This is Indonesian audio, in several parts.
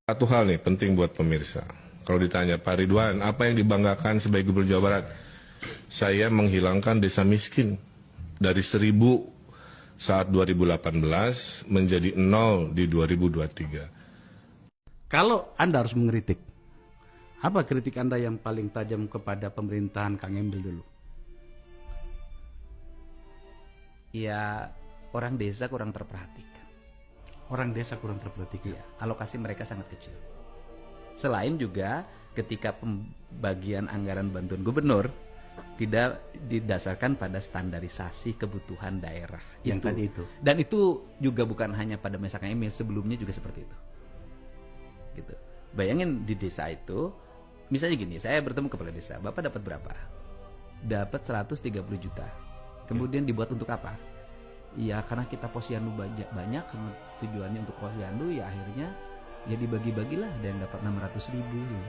Satu hal nih penting buat pemirsa. Kalau ditanya Pak Ridwan, apa yang dibanggakan sebagai Gubernur Jawa Barat? Saya menghilangkan desa miskin dari 1.000 saat 2018 menjadi 0 di 2023. Kalau Anda harus mengkritik, apa kritik Anda yang paling tajam kepada pemerintahan Kang Emil dulu? Ya, orang desa kurang terperhatikan. Orang desa kurang terperhatikan. Ya, alokasi mereka sangat kecil. Selain juga ketika pembagian anggaran bantuan gubernur tidak didasarkan pada standarisasi kebutuhan daerah. Yang tadi itu. Dan itu juga bukan hanya pada masa Kang Emil, sebelumnya juga seperti itu. Gitu. Bayangin di desa itu, misalnya gini, saya bertemu kepala desa, Bapak dapat berapa? Dapat 130 juta. Kemudian dibuat untuk apa? Ya karena kita posyandu banyak, karena tujuannya untuk posyandu, ya akhirnya ya dibagi-bagilah, ada yang dapat 600 ribu ya.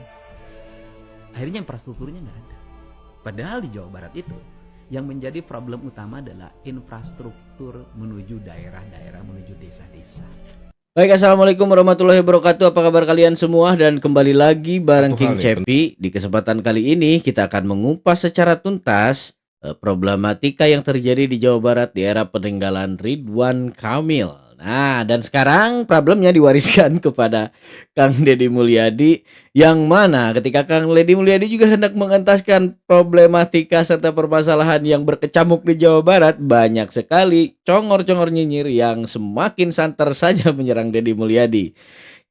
Akhirnya infrastrukturnya nggak ada. Padahal di Jawa Barat itu yang menjadi problem utama adalah infrastruktur menuju daerah-daerah, menuju desa-desa. Baik, assalamualaikum warahmatullahi wabarakatuh. Apa kabar kalian semua? Dan kembali lagi bareng King Cepi. Di kesempatan kali ini kita akan mengupas secara tuntas problematika yang terjadi di Jawa Barat di era peninggalan Ridwan Kamil. Nah, dan sekarang problemnya diwariskan kepada Kang Deddy Mulyadi, yang mana ketika Kang Deddy Mulyadi juga hendak mengentaskan problematika serta permasalahan yang berkecamuk di Jawa Barat, banyak sekali congor-congor nyinyir yang semakin santer saja menyerang Deddy Mulyadi.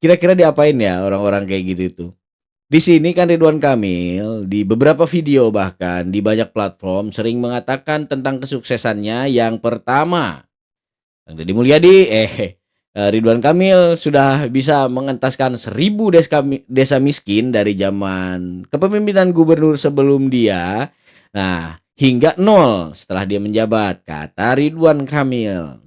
Kira-kira diapain ya orang-orang kayak gitu itu? Di sini kan Ridwan Kamil di beberapa video bahkan di banyak platform sering mengatakan tentang kesuksesannya. Yang pertama, Kang Deddy Mulyadi Ridwan Kamil sudah bisa mengentaskan 1.000 desa miskin dari zaman kepemimpinan gubernur sebelum dia. Nah, hingga 0 setelah dia menjabat, kata Ridwan Kamil.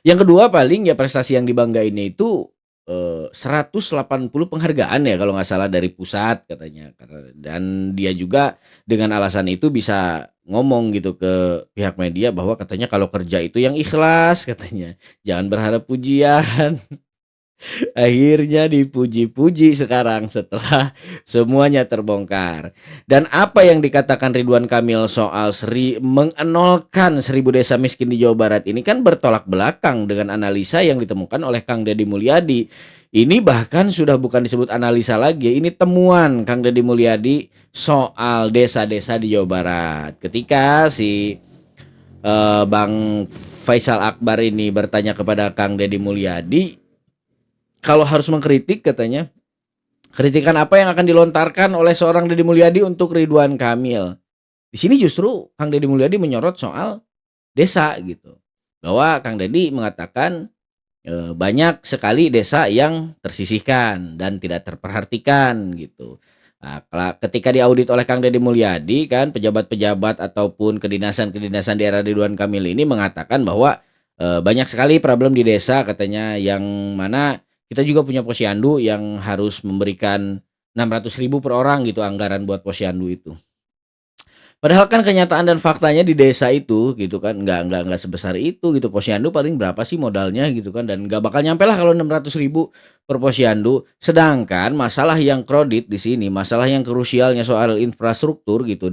Yang kedua, paling ya prestasi yang dibanggainnya itu 180 penghargaan ya kalau nggak salah dari pusat katanya. Dan dia juga dengan alasan itu bisa ngomong gitu ke pihak media bahwa katanya kalau kerja itu yang ikhlas katanya. Jangan berharap pujian. Akhirnya dipuji-puji sekarang setelah semuanya terbongkar. Dan apa yang dikatakan Ridwan Kamil soal mengenolkan 1.000 desa miskin di Jawa Barat ini kan bertolak belakang dengan analisa yang ditemukan oleh Kang Deddy Mulyadi. Ini bahkan sudah bukan disebut analisa lagi, ini temuan Kang Deddy Mulyadi soal desa-desa di Jawa Barat. Ketika si Bang Faisal Akbar ini bertanya kepada Kang Deddy Mulyadi, kalau harus mengkritik katanya, kritikan apa yang akan dilontarkan oleh seorang Deddy Mulyadi untuk Ridwan Kamil. Di sini justru Kang Deddy Mulyadi menyorot soal desa gitu. Bahwa Kang Deddy mengatakan banyak sekali desa yang tersisihkan dan tidak terperhatikan gitu. Nah, ketika diaudit oleh Kang Deddy Mulyadi kan, pejabat-pejabat ataupun kedinasan-kedinasan di era Ridwan Kamil ini mengatakan bahwa banyak sekali problem di desa katanya, yang mana kita juga punya posyandu yang harus memberikan 600 ribu per orang gitu anggaran buat posyandu itu. Padahal kan kenyataan dan faktanya di desa itu gitu kan nggak sebesar itu gitu. Posyandu paling berapa sih modalnya gitu kan, dan nggak bakal nyampe lah kalau 600 ribu per posyandu. Sedangkan masalah yang kredit di sini, masalah yang krusialnya soal infrastruktur gitu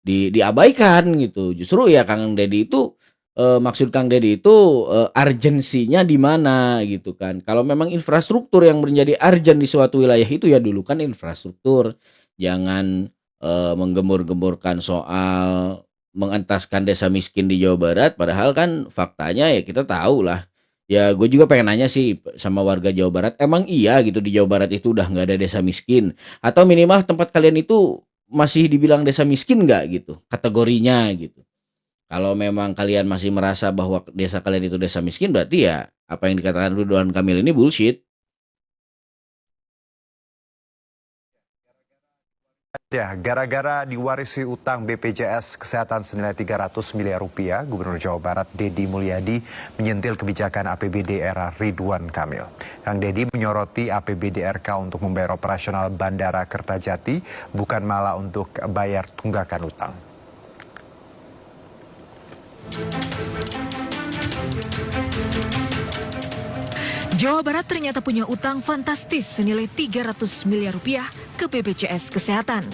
diabaikan gitu. Justru ya Kang Deddy itu maksud Kang Deddy itu urgensinya di mana gitu kan. Kalau memang infrastruktur yang menjadi urgent di suatu wilayah itu, ya dulu kan infrastruktur. Jangan menggembur-gemburkan soal mengentaskan desa miskin di Jawa Barat, padahal kan faktanya ya kita tahu lah. Ya gue juga pengen nanya sih sama warga Jawa Barat, emang iya gitu di Jawa Barat itu udah nggak ada desa miskin? Atau minimal tempat kalian itu masih dibilang desa miskin nggak gitu kategorinya gitu? Kalau memang kalian masih merasa bahwa desa kalian itu desa miskin, berarti ya apa yang dikatakan Ridwan Kamil ini bullshit. Ya, gara-gara diwarisi utang BPJS Kesehatan senilai 300 miliar rupiah, Gubernur Jawa Barat Deddy Mulyadi menyentil kebijakan APBD era Ridwan Kamil. Kang Deddy menyoroti APBD RK untuk membayar operasional Bandara Kertajati, bukan malah untuk bayar tunggakan utang. Jawa Barat ternyata punya utang fantastis senilai 300 miliar rupiah ke BPJS Kesehatan.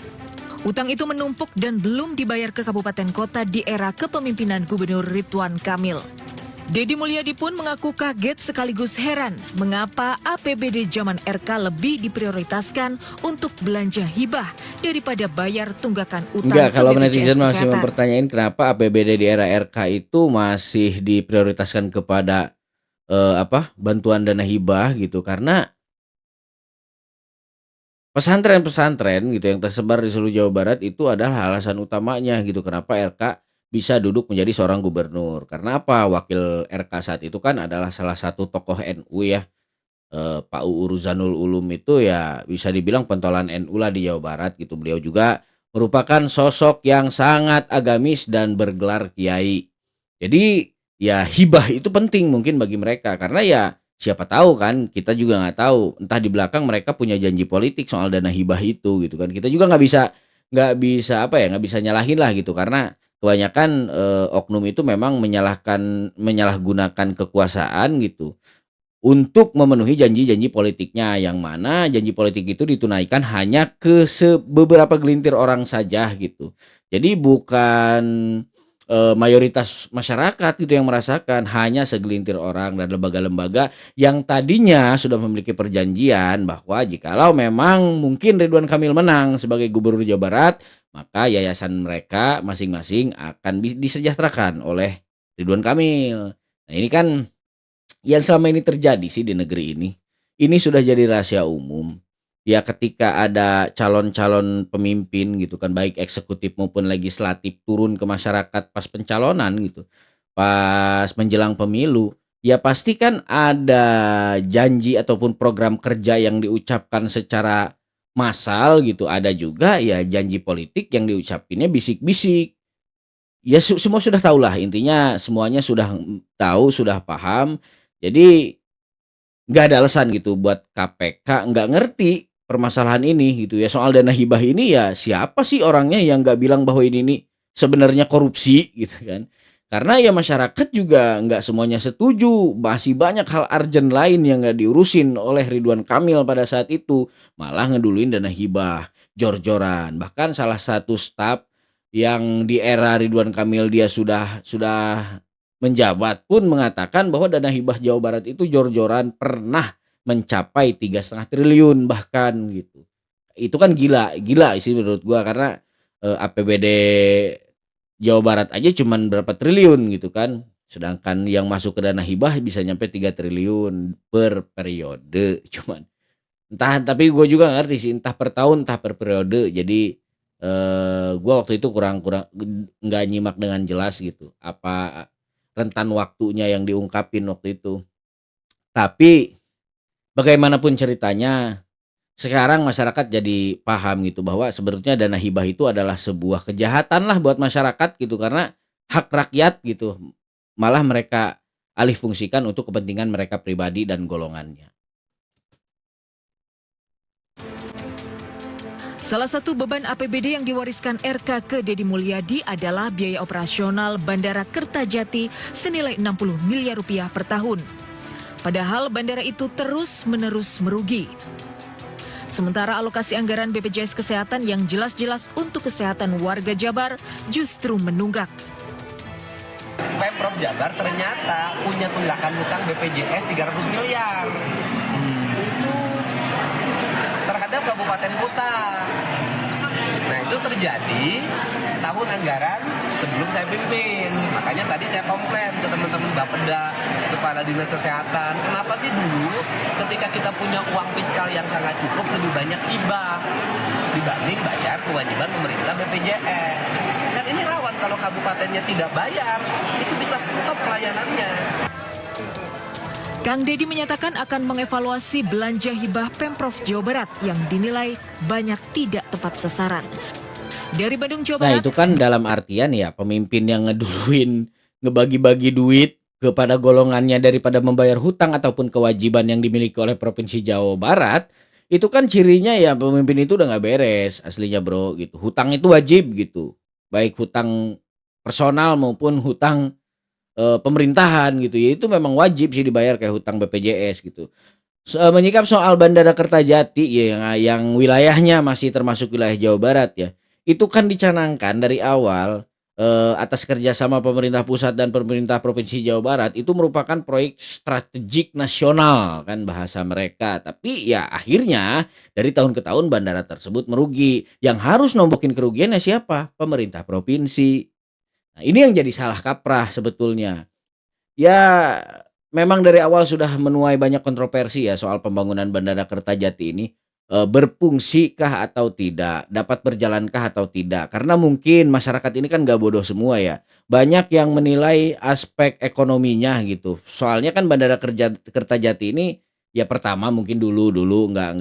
Utang itu menumpuk dan belum dibayar ke kabupaten kota di era kepemimpinan Gubernur Ridwan Kamil. Deddy Mulyadi pun mengaku kaget sekaligus heran mengapa APBD zaman RK lebih diprioritaskan untuk belanja hibah daripada bayar tunggakan utang Enggak, ke kalau BPJS netizen masih Kesehatan. mempertanyain kenapa APBD di era RK itu masih diprioritaskan kepada bantuan dana hibah gitu, karena pesantren-pesantren gitu yang tersebar di seluruh Jawa Barat itu adalah alasan utamanya gitu kenapa RK bisa duduk menjadi seorang gubernur. Karena apa? Wakil RK saat itu kan adalah salah satu tokoh NU ya. Pak UU Ruzanul Ulum itu ya bisa dibilang pentolan NU lah di Jawa Barat gitu. Beliau juga merupakan sosok yang sangat agamis dan bergelar kiai. Jadi ya hibah itu penting mungkin bagi mereka karena ya siapa tahu kan, kita juga nggak tahu entah di belakang mereka punya janji politik soal dana hibah itu gitu kan. Kita juga nggak bisa nyalahin lah gitu karena kebanyakan oknum itu memang menyalahgunakan kekuasaan gitu untuk memenuhi janji-janji politiknya, yang mana janji politik itu ditunaikan hanya ke beberapa gelintir orang saja gitu. Jadi bukan mayoritas masyarakat gitu yang merasakan, hanya segelintir orang dan lembaga-lembaga yang tadinya sudah memiliki perjanjian bahwa jikalau memang mungkin Ridwan Kamil menang sebagai Gubernur Jawa Barat, maka yayasan mereka masing-masing akan disejahterakan oleh Ridwan Kamil. Nah, ini kan yang selama ini terjadi sih di negeri ini. Ini sudah jadi rahasia umum. Ya ketika ada calon-calon pemimpin gitu kan, baik eksekutif maupun legislatif turun ke masyarakat pas pencalonan gitu, pas menjelang pemilu, ya pasti kan ada janji ataupun program kerja yang diucapkan secara massal gitu. Ada juga ya janji politik yang diucapinnya bisik-bisik. Ya semua sudah tahu lah, intinya semuanya sudah tahu, sudah paham. Jadi nggak ada alasan gitu buat KPK nggak ngerti permasalahan ini gitu ya. Soal dana hibah ini ya siapa sih orangnya yang nggak bilang bahwa ini nih sebenarnya korupsi gitu kan. Karena ya masyarakat juga nggak semuanya setuju. Masih banyak hal urgent lain yang nggak diurusin oleh Ridwan Kamil pada saat itu. Malah ngeduluin dana hibah, jor-joran. Bahkan salah satu staf yang di era Ridwan Kamil dia sudah menjabat pun mengatakan bahwa dana hibah Jawa Barat itu jor-joran pernah mencapai 3,5 triliun bahkan gitu. Itu kan gila sih menurut gua karena APBD Jawa Barat aja cuman berapa triliun gitu kan. Sedangkan yang masuk ke dana hibah bisa nyampe 3 triliun per periode. Cuman entah, tapi gue juga nggak ngerti sih entah per tahun entah per periode. Jadi gua waktu itu kurang nggak nyimak dengan jelas gitu apa rentan waktunya yang diungkapin waktu itu. Tapi bagaimanapun ceritanya, sekarang masyarakat jadi paham gitu bahwa sebetulnya dana hibah itu adalah sebuah kejahatan lah buat masyarakat gitu karena hak rakyat gitu. Malah mereka alih fungsikan untuk kepentingan mereka pribadi dan golongannya. Salah satu beban APBD yang diwariskan RK ke Deddy Mulyadi adalah biaya operasional Bandara Kertajati senilai 60 miliar rupiah per tahun. Padahal bandara itu terus-menerus merugi. Sementara alokasi anggaran BPJS Kesehatan yang jelas-jelas untuk kesehatan warga Jabar justru menunggak. Pemprov Jabar ternyata punya tunggakan hutang BPJS 300 miliar. Terhadap kabupaten kota. Nah itu terjadi tahun anggaran sebelum saya pimpin. Makanya tadi saya komplain ke teman-teman Bapeda, kepala dinas kesehatan. Kenapa sih dulu ketika kita punya uang fiskal yang sangat cukup lebih banyak hibah dibanding bayar kewajiban pemerintah BPJS. Kan ini rawan kalau kabupatennya tidak bayar, itu bisa stop pelayanannya. Kang Deddy menyatakan akan mengevaluasi belanja hibah Pemprov Jawa Barat yang dinilai banyak tidak tepat sasaran. Dari Bandung, Jawa Nah Barat. itu kan dalam artian ya pemimpin yang ngeduluin ngebagi-bagi duit kepada golongannya daripada membayar hutang ataupun kewajiban yang dimiliki oleh Provinsi Jawa Barat, itu kan cirinya ya pemimpin itu udah nggak beres aslinya bro gitu. Hutang itu wajib gitu, baik hutang personal maupun hutang pemerintahan gitu ya, itu memang wajib sih dibayar kayak hutang BPJS gitu. Menyikap soal Bandara Kertajati ya yang wilayahnya masih termasuk wilayah Jawa Barat ya, itu kan dicanangkan dari awal, atas kerjasama pemerintah pusat dan pemerintah Provinsi Jawa Barat itu merupakan proyek strategik nasional kan bahasa mereka. Tapi ya akhirnya dari tahun ke tahun bandara tersebut merugi. Yang harus nombokin kerugiannya siapa? Pemerintah provinsi. Nah, ini yang jadi salah kaprah sebetulnya. Ya, memang dari awal sudah menuai banyak kontroversi ya soal pembangunan Bandara Kertajati ini, berfungsikah atau tidak, dapat berjalankah atau tidak. Karena mungkin masyarakat ini kan nggak bodoh semua ya, banyak yang menilai aspek ekonominya gitu. Soalnya kan Kertajati ini, ya pertama mungkin dulu nggak,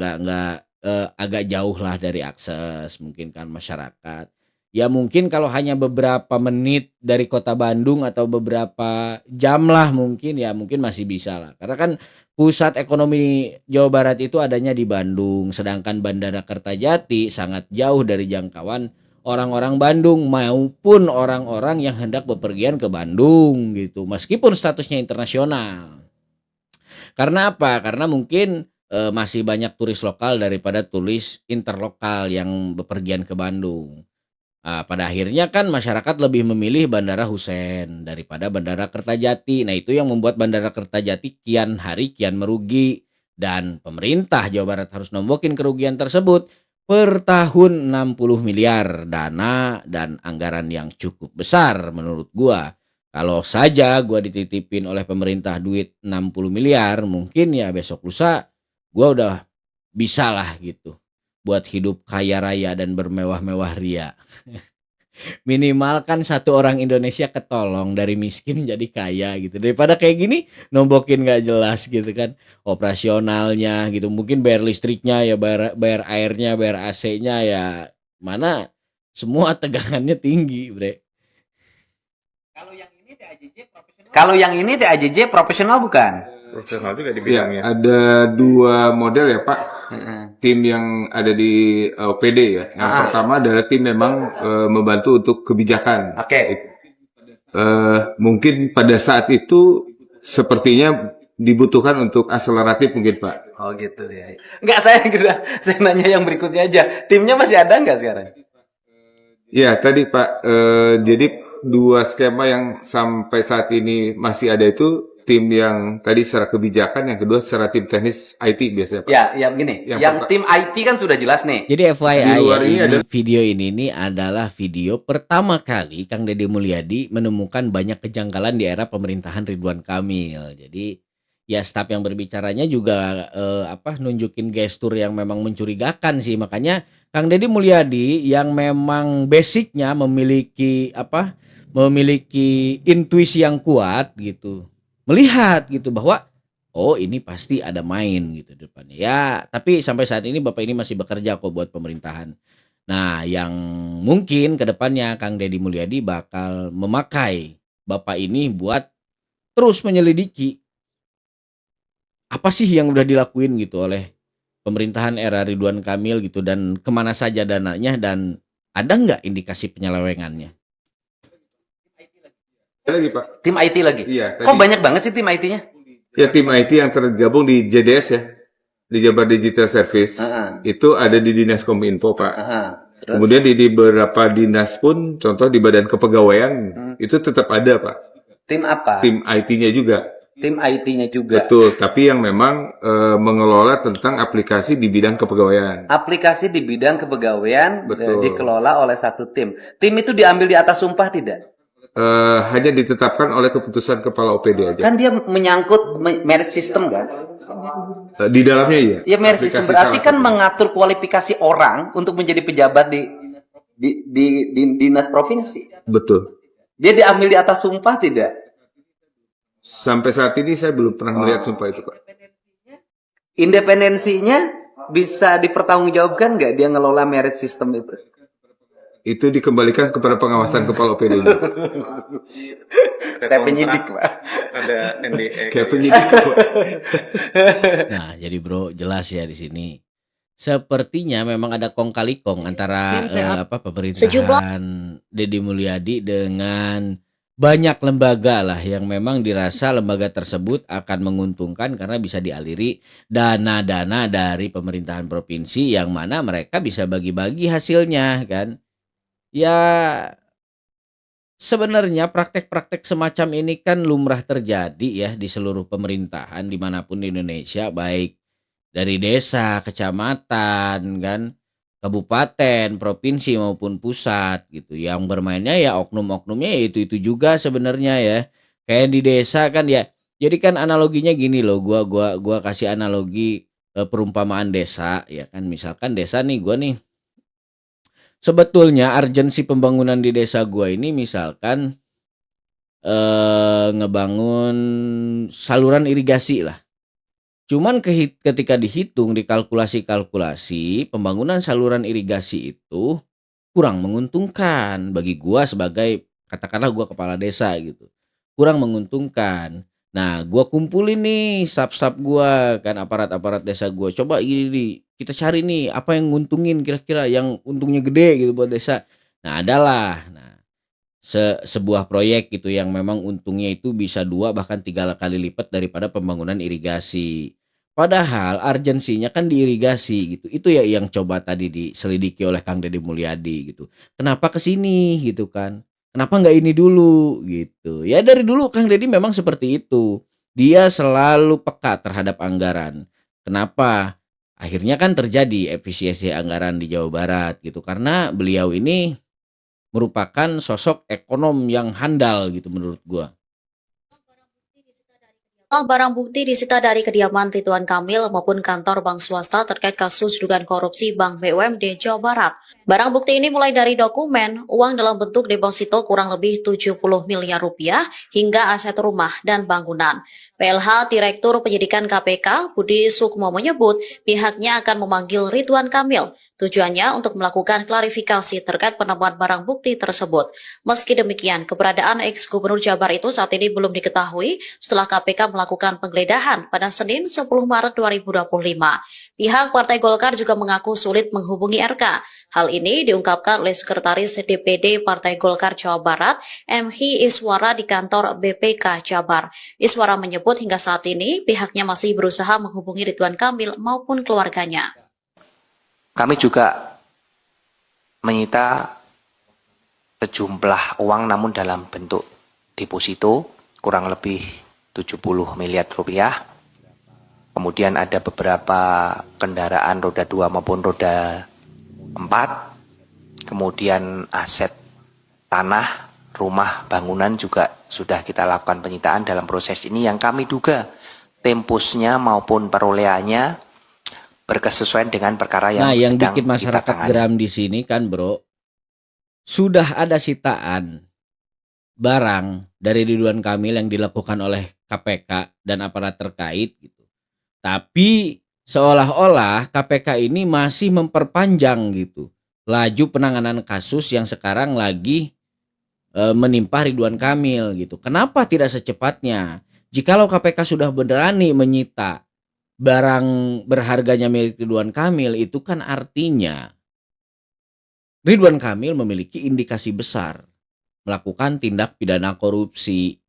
agak jauh lah dari akses mungkin kan masyarakat. Ya mungkin kalau hanya beberapa menit dari kota Bandung atau beberapa jam lah mungkin ya mungkin masih bisa lah. Karena kan pusat ekonomi Jawa Barat itu adanya di Bandung, sedangkan Bandara Kertajati sangat jauh dari jangkauan orang-orang Bandung maupun orang-orang yang hendak bepergian ke Bandung gitu. Meskipun statusnya internasional. Karena apa? Karena mungkin masih banyak turis lokal daripada turis interlokal yang bepergian ke Bandung. Pada akhirnya kan masyarakat lebih memilih Bandara Husein daripada Bandara Kertajati. Nah, itu yang membuat Bandara Kertajati kian hari kian merugi dan pemerintah Jawa Barat harus nombokin kerugian tersebut per tahun 60 miliar dana dan anggaran yang cukup besar menurut gua. Kalau saja gua dititipin oleh pemerintah duit 60 miliar, mungkin ya besok lusa gua udah bisa lah gitu buat hidup kaya raya dan bermewah-mewah ria. Minimal kan satu orang Indonesia ketolong dari miskin jadi kaya gitu. Daripada kayak gini nombokin nggak jelas gitu kan operasionalnya gitu. Mungkin bayar listriknya ya bayar airnya, bayar AC-nya ya mana semua tegangannya tinggi, Bre. Kalau yang ini TAJJ profesional bukan? Profesional juga di Ya, bidangnya. ada dua model ya Pak. Tim yang ada di OPD ya. Yang pertama adalah tim memang membantu untuk kebijakan. Oke. Mungkin pada saat itu sepertinya dibutuhkan untuk akseleratif mungkin Pak. Oh gitu ya. Enggak, saya nanya yang berikutnya aja. Timnya masih ada nggak sekarang? Ya tadi Pak, jadi dua skema yang sampai saat ini masih ada itu tim yang tadi secara kebijakan, yang kedua secara tim teknis IT biasanya Pak. Ya begini. Yang tim IT kan sudah jelas nih. Jadi Di FYI luar ya, ini ini ada- video ini adalah video pertama kali Kang Deddy Mulyadi menemukan banyak kejanggalan di era pemerintahan Ridwan Kamil. Jadi ya staf yang berbicaranya juga nunjukin gestur yang memang mencurigakan sih. Makanya Kang Deddy Mulyadi yang memang basicnya memiliki intuisi yang kuat gitu. Melihat gitu bahwa oh ini pasti ada main gitu depannya. Ya, tapi sampai saat ini Bapak ini masih bekerja kok buat pemerintahan. Nah, yang mungkin ke depannya Kang Deddy Mulyadi bakal memakai Bapak ini buat terus menyelidiki apa sih yang udah dilakuin gitu oleh pemerintahan era Ridwan Kamil gitu dan kemana saja dananya dan ada nggak indikasi penyelewengannya? Ada lagi Pak. Tim IT lagi. Iya. Kok banyak banget sih tim IT-nya? Ya tim IT yang tergabung di JDS ya, di Jabar Digital Service. Itu ada di Dinas Kominfo Pak. Terus? Kemudian di beberapa dinas pun, contoh di Badan Kepegawaian, itu tetap ada Pak. Tim apa? Tim IT-nya juga. Tim IT-nya juga. Betul, tapi yang memang mengelola tentang aplikasi di bidang kepegawaian. Aplikasi di bidang kepegawaian Betul. dikelola oleh satu tim. Tim itu diambil di atas sumpah tidak? Hanya ditetapkan oleh keputusan kepala OPD aja. Kan dia menyangkut merit system kan? Di dalamnya iya. Ya merit system Aplikasi berarti salah kan satu. mengatur kualifikasi orang untuk menjadi pejabat di dinas provinsi. Betul. Dia diambil di atas sumpah tidak? Sampai saat ini saya belum pernah melihat sumpah itu Pak. Independensinya bisa dipertanggungjawabkan nggak dia ngelola merit system itu? Itu dikembalikan kepada pengawasan kepala OPD. Saya penyidik, Pak. Ada NDA. Kayak penyidik. Nah, jadi bro jelas ya di sini. Sepertinya memang ada kong kali kong antara pemerintahan Deddy Mulyadi dengan banyak lembaga lah yang memang dirasa lembaga tersebut akan menguntungkan karena bisa dialiri dana-dana dari pemerintahan provinsi yang mana mereka bisa bagi-bagi hasilnya kan. Ya sebenarnya praktek-praktek semacam ini kan lumrah terjadi ya di seluruh pemerintahan dimanapun di Indonesia, baik dari desa, kecamatan, kan, kabupaten, provinsi maupun pusat gitu. Yang bermainnya ya oknum-oknumnya ya itu-itu juga sebenarnya ya. Kayak di desa kan ya. Jadi kan analoginya gini loh, gua kasih analogi perumpamaan desa ya kan. Misalkan desa nih, gua nih sebetulnya urgensi pembangunan di desa gua ini misalkan ngebangun saluran irigasi lah. Cuman ketika dihitung, dikalkulasi-kalkulasi, pembangunan saluran irigasi itu kurang menguntungkan bagi gua sebagai katakanlah gua kepala desa gitu. Kurang menguntungkan. Nah, gua kumpulin nih staf-staf gua kan aparat-aparat desa gua. Coba ini kita cari nih apa yang nguntungin kira-kira yang untungnya gede gitu buat desa. Nah, adalah. Nah, sebuah proyek gitu yang memang untungnya itu bisa 2 bahkan 3 kali lipat daripada pembangunan irigasi. Padahal urgensinya kan di irigasi gitu. Itu ya yang coba tadi diselidiki oleh Kang Deddy Mulyadi gitu. Kenapa ke sini gitu kan? Kenapa nggak ini dulu gitu. Ya dari dulu Kang Deddy memang seperti itu. Dia selalu peka terhadap anggaran. Kenapa? Akhirnya kan terjadi efisiensi anggaran di Jawa Barat gitu. Karena beliau ini merupakan sosok ekonom yang handal gitu menurut gua. Barang bukti disita dari kediaman Ridwan Kamil maupun kantor bank swasta terkait kasus dugaan korupsi Bank BUMD Jawa Barat. Barang bukti ini mulai dari dokumen, uang dalam bentuk deposito kurang lebih 70 miliar rupiah, hingga aset rumah dan bangunan. PLH Direktur Penyidikan KPK Budi Sukmo menyebut pihaknya akan memanggil Ridwan Kamil. Tujuannya untuk melakukan klarifikasi terkait penemuan barang bukti tersebut. Meski demikian, keberadaan ex-gubernur Jabar itu saat ini belum diketahui setelah KPK melakukan penggeledahan pada Senin 10 Maret 2025. Pihak Partai Golkar juga mengaku sulit menghubungi RK. Hal ini diungkapkan oleh Sekretaris DPD Partai Golkar Jawa Barat, MH Iswara di kantor BPK Jabar. Iswara menyebut hingga saat ini pihaknya masih berusaha menghubungi Ridwan Kamil maupun keluarganya. Kami juga menyita sejumlah uang namun dalam bentuk deposito kurang lebih 70 miliar rupiah. Kemudian ada beberapa kendaraan roda 2 maupun roda 4. Kemudian aset tanah, rumah, bangunan juga sudah kita lakukan penyitaan dalam proses ini yang kami duga tempusnya maupun perolehannya berkesesuaian dengan perkara yang yang sedang bikin kita masyarakat tangani. geram di sini kan, Bro. Sudah ada sitaan barang dari Ridwan Kamil yang dilakukan oleh KPK dan aparat terkait gitu. Tapi seolah-olah KPK ini masih memperpanjang gitu laju penanganan kasus yang sekarang lagi menimpa Ridwan Kamil gitu. Kenapa tidak secepatnya? Jikalau KPK sudah berani menyita barang berharganya milik Ridwan Kamil, itu kan artinya Ridwan Kamil memiliki indikasi besar melakukan tindak pidana korupsi.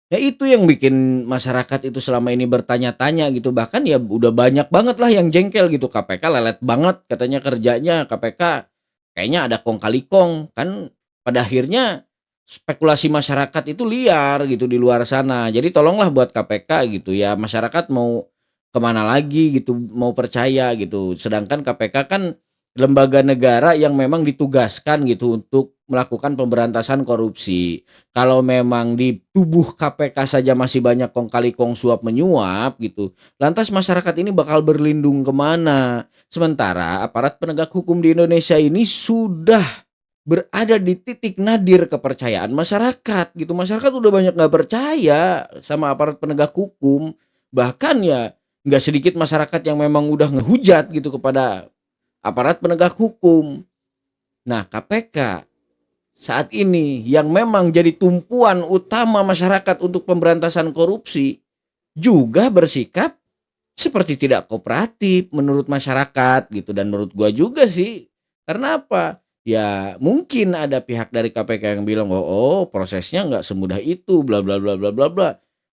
Ya itu yang bikin masyarakat itu selama ini bertanya-tanya gitu. Bahkan ya udah banyak banget lah yang jengkel gitu. KPK lelet banget katanya kerjanya. KPK kayaknya ada kong kali kong. Kan pada akhirnya spekulasi masyarakat itu liar gitu di luar sana. Jadi tolonglah buat KPK gitu ya. Masyarakat mau kemana lagi gitu, mau percaya gitu. Sedangkan KPK kan lembaga negara yang memang ditugaskan gitu untuk melakukan pemberantasan korupsi. Kalau memang di tubuh KPK saja masih banyak kong kali kong suap menyuap gitu, lantas masyarakat ini bakal berlindung kemana? Sementara aparat penegak hukum di Indonesia ini sudah berada di titik nadir kepercayaan masyarakat gitu. Masyarakat udah banyak nggak percaya sama aparat penegak hukum. Bahkan ya nggak sedikit masyarakat yang memang udah ngehujat gitu kepada aparat penegak hukum. Nah, KPK saat ini yang memang jadi tumpuan utama masyarakat untuk pemberantasan korupsi juga bersikap seperti tidak kooperatif menurut masyarakat gitu. Dan menurut gua juga sih. Karena apa? Ya mungkin ada pihak dari KPK yang bilang, "Oh, prosesnya nggak semudah itu, bla bla bla bla bla bla."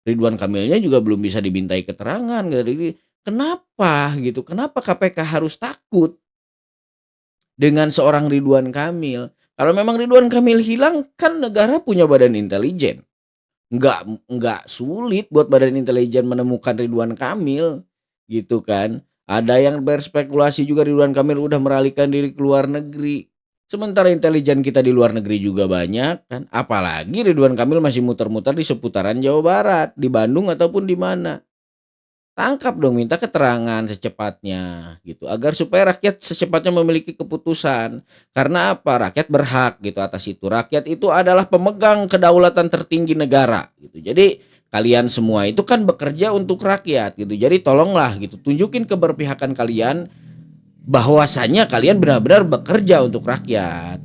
Ridwan Kamilnya juga belum bisa dimintai keterangan dari kenapa gitu, kenapa KPK harus takut dengan seorang Ridwan Kamil? Kalau memang Ridwan Kamil hilang, kan negara punya badan intelijen. Nggak sulit buat badan intelijen menemukan Ridwan Kamil, gitu kan. Ada yang berspekulasi juga Ridwan Kamil udah meralihkan diri ke luar negeri. Sementara intelijen kita di luar negeri juga banyak kan. Apalagi Ridwan Kamil masih muter-muter di seputaran Jawa Barat, di Bandung ataupun di mana. Tangkap dong, minta keterangan secepatnya gitu, agar supaya rakyat secepatnya memiliki keputusan. Karena apa? Rakyat berhak gitu atas itu. Rakyat itu adalah pemegang kedaulatan tertinggi negara gitu. Jadi kalian semua itu kan bekerja untuk rakyat gitu. Jadi tolonglah gitu, tunjukin keberpihakan kalian bahwasanya kalian benar-benar bekerja untuk rakyat.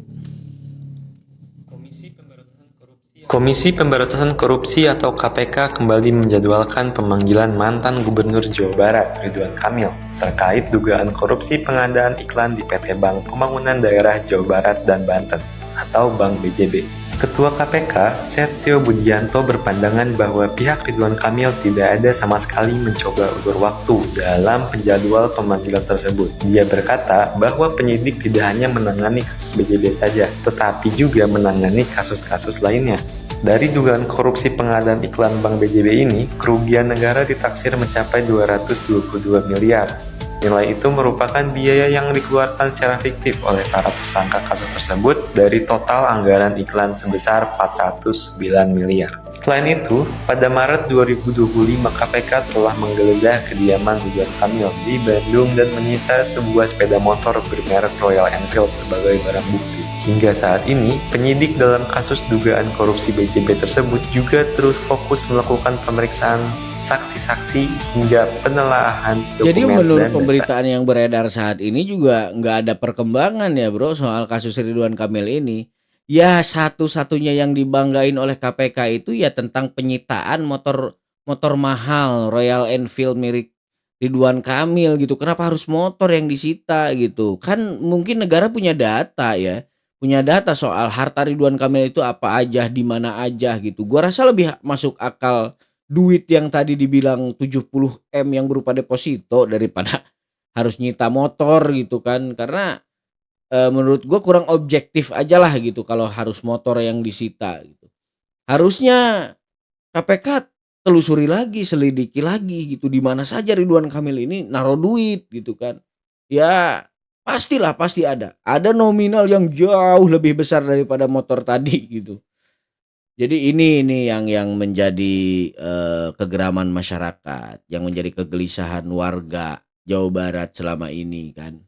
Komisi Pemberantasan Korupsi atau KPK kembali menjadwalkan pemanggilan mantan Gubernur Jawa Barat Ridwan Kamil terkait dugaan korupsi pengadaan iklan di PT Bank Pembangunan Daerah Jawa Barat dan Banten atau Bank BJB. Ketua KPK, Setio Budianto berpandangan bahwa pihak Ridwan Kamil tidak ada sama sekali mencoba ulur waktu dalam penjadwal pemanggilan tersebut. Dia berkata bahwa penyidik tidak hanya menangani kasus BJB saja, tetapi juga menangani kasus-kasus lainnya. Dari dugaan korupsi pengadaan iklan Bank BJB ini, kerugian negara ditaksir mencapai 222 miliar. Nilai itu merupakan biaya yang dikeluarkan secara fiktif oleh para tersangka kasus tersebut dari total anggaran iklan sebesar 409 miliar. Selain itu, pada Maret 2025 KPK telah menggeledah kediaman Ridwan Kamil di Bandung dan menyita sebuah sepeda motor bermerek Royal Enfield sebagai barang bukti. Hingga saat ini, penyidik dalam kasus dugaan korupsi BJB tersebut juga terus fokus melakukan pemeriksaan saksi-saksi hingga penelaahan dokumen. Jadi menurut dan pemberitaan yang beredar saat ini juga nggak ada perkembangan ya bro soal kasus Ridwan Kamil ini. Ya satu-satunya yang dibanggain oleh KPK itu ya tentang penyitaan motor mahal Royal Enfield milik Ridwan Kamil gitu. Kenapa harus motor yang disita gitu? Kan mungkin negara punya data ya. Punya data soal harta Ridwan Kamil itu apa aja, di mana aja gitu. Gua rasa lebih masuk akal duit yang tadi dibilang 70 M yang berupa deposito daripada harus nyita motor gitu kan. Karena menurut gue kurang objektif aja lah gitu kalau harus motor yang disita gitu. Harusnya KPK telusuri lagi, selidiki lagi gitu di mana saja Ridwan Kamil ini naruh duit gitu kan. Ya pastilah, pasti ada. Ada nominal yang jauh lebih besar daripada motor tadi gitu. Jadi ini yang menjadi kegeraman masyarakat, yang menjadi kegelisahan warga Jawa Barat selama ini kan.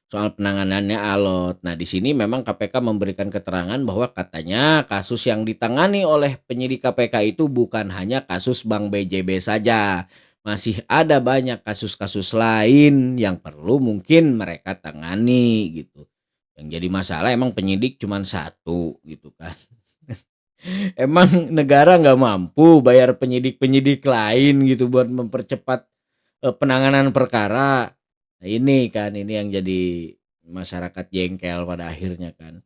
Soal penanganannya alot. Nah, di sini memang KPK memberikan keterangan bahwa katanya kasus yang ditangani oleh penyidik KPK itu bukan hanya kasus Bank BJB saja. Masih ada banyak kasus-kasus lain yang perlu mungkin mereka tangani gitu. Yang jadi masalah emang penyidik cuma satu gitu kan. Emang negara nggak mampu bayar penyidik-penyidik lain gitu buat mempercepat penanganan perkara. Nah ini yang jadi masyarakat jengkel pada akhirnya kan.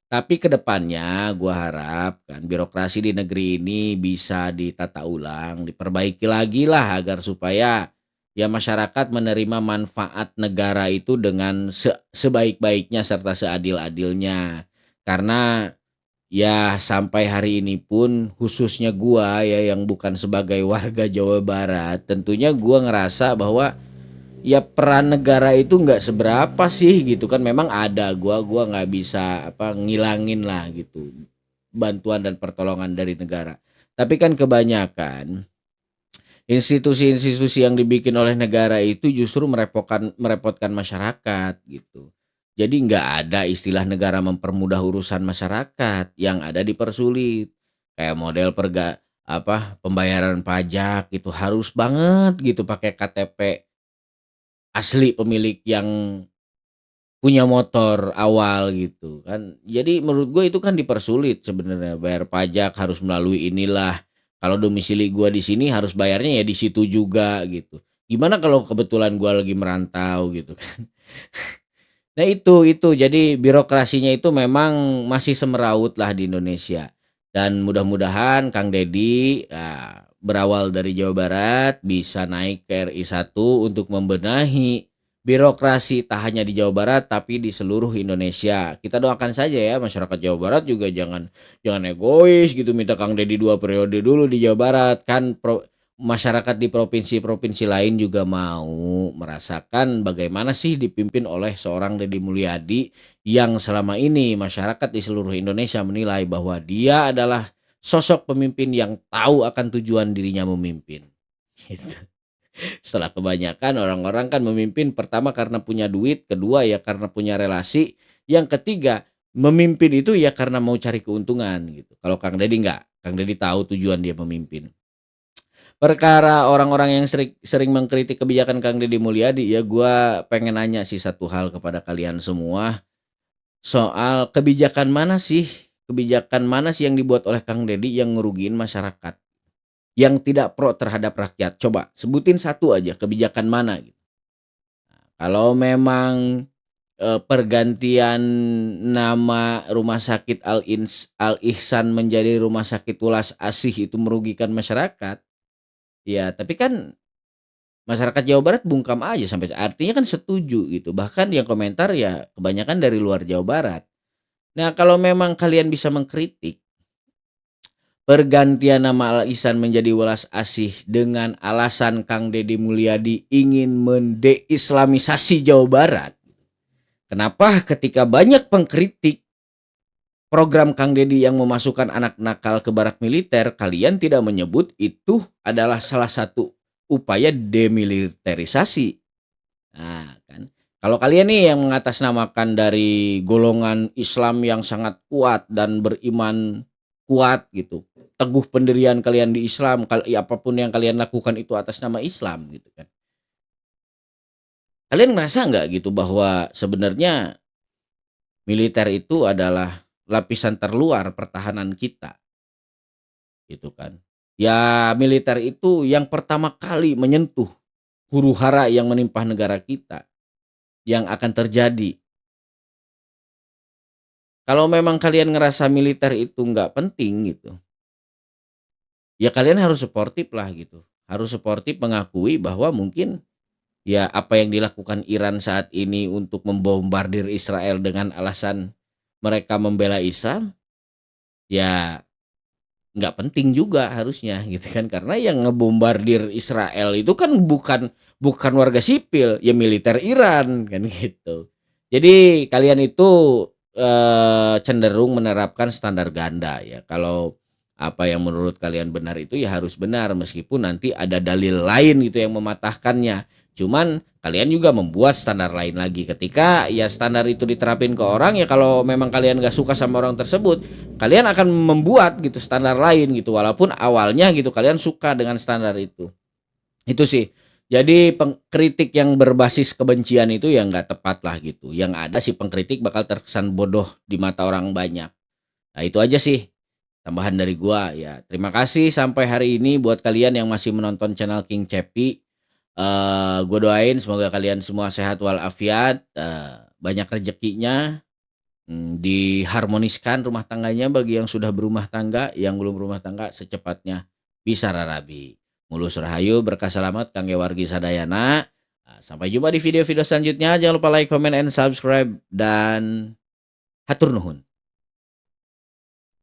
Tapi kedepannya gua harap kan birokrasi di negeri ini bisa ditata ulang, diperbaiki lagi lah agar supaya ya masyarakat menerima manfaat negara itu dengan sebaik-baiknya serta seadil-adilnya. Karena ya sampai hari ini pun khususnya gua ya yang bukan sebagai warga Jawa Barat, tentunya gua ngerasa bahwa ya peran negara itu nggak seberapa sih gitu kan. Memang ada, gua nggak bisa ngilangin lah gitu bantuan dan pertolongan dari negara. Tapi kan kebanyakan institusi-institusi yang dibikin oleh negara itu justru merepotkan masyarakat gitu. Jadi nggak ada istilah negara mempermudah urusan masyarakat, yang ada dipersulit. Kayak model pembayaran pajak itu harus banget gitu pakai KTP asli pemilik yang punya motor awal gitu kan. Jadi menurut gue itu kan dipersulit sebenarnya. Bayar pajak harus melalui inilah. Kalau domisili gue di sini harus bayarnya ya di situ juga gitu. Gimana kalau kebetulan gue lagi merantau gitu kan. Nah itu jadi birokrasinya itu memang masih semeraut lah di Indonesia. Dan mudah-mudahan Kang Deddy berawal dari Jawa Barat bisa naik ke RI 1 untuk membenahi birokrasi tak hanya di Jawa Barat tapi di seluruh Indonesia. Kita doakan saja ya masyarakat Jawa Barat juga jangan egois gitu minta Kang Deddy 2 periode dulu di Jawa Barat kan masyarakat di provinsi-provinsi lain juga mau merasakan bagaimana sih dipimpin oleh seorang Deddy Mulyadi yang selama ini masyarakat di seluruh Indonesia menilai bahwa dia adalah sosok pemimpin yang tahu akan tujuan dirinya memimpin. Gitu. Setelah kebanyakan orang-orang kan memimpin pertama karena punya duit, kedua ya karena punya relasi, yang ketiga memimpin itu ya karena mau cari keuntungan gitu. Kalau Kang Deddy enggak, Kang Deddy tahu tujuan dia memimpin. Perkara orang-orang yang sering mengkritik kebijakan Kang Deddy Mulyadi, ya gua pengen nanya sih satu hal kepada kalian semua, soal kebijakan mana sih yang dibuat oleh Kang Deddy yang ngerugiin masyarakat, yang tidak pro terhadap rakyat? Coba sebutin satu aja kebijakan mana gitu. Kalau memang pergantian nama Rumah Sakit Al Ihsan menjadi Rumah Sakit Welas Asih itu merugikan masyarakat, ya tapi kan masyarakat Jawa Barat bungkam aja sampai artinya kan setuju gitu. Bahkan yang komentar ya kebanyakan dari luar Jawa Barat. Nah, kalau memang kalian bisa mengkritik pergantian nama Al Ihsan menjadi Welas Asih dengan alasan Kang Deddy Mulyadi ingin mendeislamisasi Jawa Barat, kenapa ketika banyak pengkritik program Kang Deddy yang memasukkan anak nakal ke barak militer, kalian tidak menyebut itu adalah salah satu upaya demilitarisasi? Nah, kan. Kalau kalian nih yang mengatasnamakan dari golongan Islam yang sangat kuat dan beriman kuat gitu, teguh pendirian kalian di Islam, apapun yang kalian lakukan itu atas nama Islam gitu kan. Kalian ngerasa nggak gitu bahwa sebenarnya militer itu adalah lapisan terluar pertahanan kita, gitu kan? Ya militer itu yang pertama kali menyentuh huru hara yang menimpa negara kita, yang akan terjadi. Kalau memang kalian ngerasa militer itu nggak penting gitu, ya kalian harus suportif lah gitu. Harus suportif mengakui bahwa mungkin ya apa yang dilakukan Iran saat ini untuk membombardir Israel dengan alasan mereka membela Islam, ya nggak penting juga harusnya gitu kan, karena yang ngebombardir Israel itu kan bukan warga sipil, ya militer Iran kan gitu. Jadi kalian itu cenderung menerapkan standar ganda ya. Kalau apa yang menurut kalian benar itu ya harus benar meskipun nanti ada dalil lain gitu yang mematahkannya. Cuman kalian juga membuat standar lain lagi. Ketika ya standar itu diterapin ke orang, ya kalau memang kalian gak suka sama orang tersebut, kalian akan membuat gitu standar lain gitu. Walaupun awalnya gitu kalian suka dengan standar itu. Itu sih. Jadi pengkritik yang berbasis kebencian itu ya nggak tepat lah gitu. Yang ada sih pengkritik bakal terkesan bodoh di mata orang banyak. Nah itu aja sih tambahan dari gua ya. Terima kasih sampai hari ini buat kalian yang masih menonton channel King Cepi. Gue doain semoga kalian semua sehat walafiat, banyak rezekinya, diharmoniskan rumah tangganya bagi yang sudah berumah tangga, yang belum berumah tangga secepatnya bisa rarabi. Mulus rahayu, berkah selamat, kangge wargi sadayana. Sampai jumpa di video-video selanjutnya. Jangan lupa like, comment, and subscribe. Dan hatur nuhun.